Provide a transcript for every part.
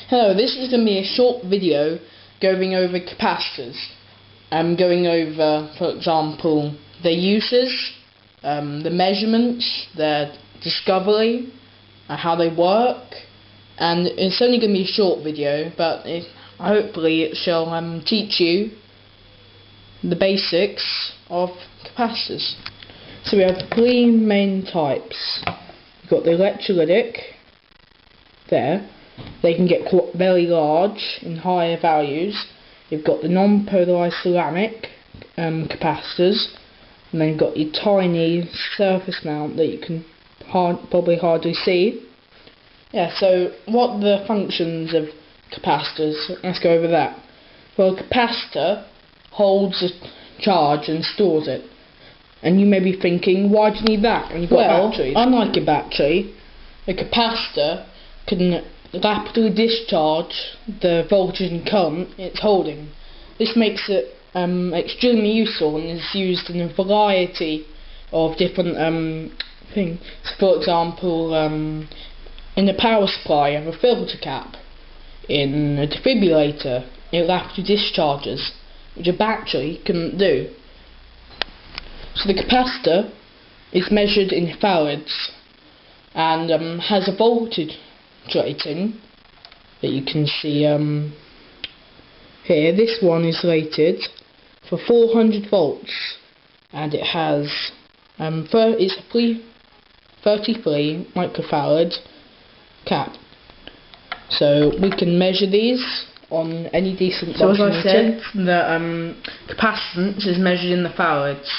Hello, this is going to be a short video going over capacitors. Going over, for example, their uses, the measurements, their discovery, how they work, and it's only going to be a short video, but hopefully it shall teach you the basics of capacitors. So we have three main types. We've got the electrolytic, there. They can get very large in higher values. You've got the non-polarized ceramic capacitors, and then you've got your tiny surface mount that you can probably hardly see. Yeah, so what are the functions of capacitors? Let's go over that. Well, a capacitor holds a charge and stores it. And you may be thinking, why do you need that when you've got batteries? Unlike a battery, a capacitor can rapidly discharge the voltage and current it's holding. This makes it extremely useful and is used in a variety of different things. For example, in a power supply you have a filter cap. In a defibrillator it rapidly discharges, which a battery couldn't do. So the capacitor is measured in farads and has a voltage rating that you can see here. This one is rated for 400 volts and it has it's a 33 microfarad cap. So we can measure these on any decent multimeter. So as I said, the capacitance is measured in the farads.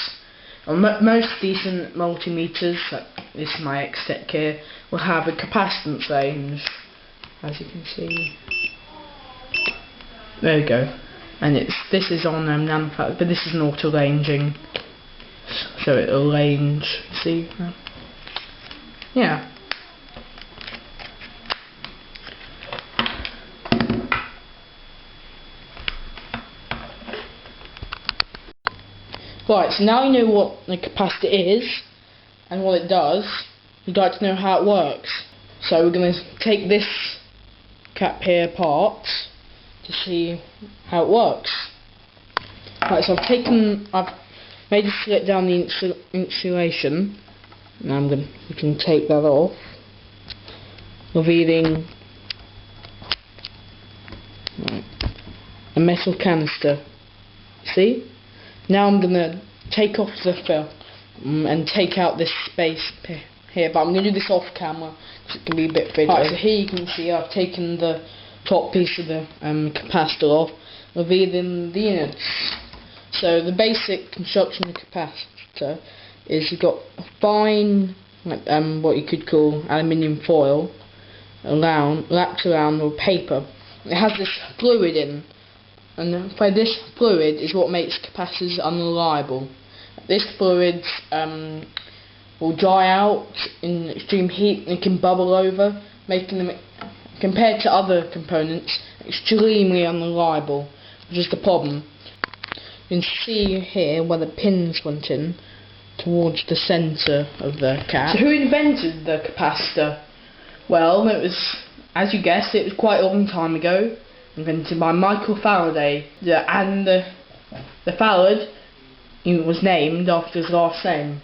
On most decent multimeters, like this is my X-Tech here, will have a capacitance range, as you can see. There we go. And this is on nanofarad, but this is an auto ranging, so it'll range. See? Yeah. Right, so now you know what a capacitor is and what it does. You'd like to know how it works. So we're going to take this cap here apart to see how it works. Right, so I've made a slit down the insulation. Now we can take that off, revealing a metal canister. See? Now I'm going to take off the film and take out this space here, but I'm going to do this off camera because it can be a bit fidgety. Right, so here you can see I've taken the top piece of the capacitor off, revealing the innards. So the basic construction of the capacitor is you've got a fine, what you could call aluminium foil, wrapped around with paper. It has this fluid in. And this fluid is what makes capacitors unreliable. This fluid will dry out in extreme heat and it can bubble over, making them, compared to other components, extremely unreliable, which is the problem. You can see here where the pins went in, towards the centre of the cap. So who invented the capacitor? Well, it was, as you guessed, it was quite a long time ago. Invented by Michael Faraday, and the farad was named after his last name.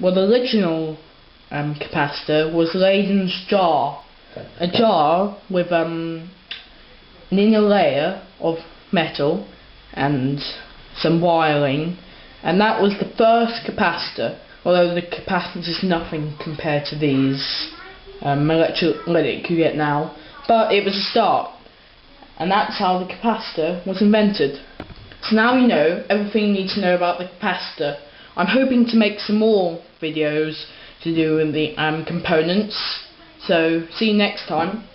Well, the original capacitor was Leyden's jar, a jar with an inner layer of metal and some wiring, and that was the first capacitor. Although the capacitance is nothing compared to these electrolytic you get now, but it was a start. And that's how the capacitor was invented. So now you know everything you need to know about the capacitor. I'm hoping to make some more videos to do with the components. So see you next time.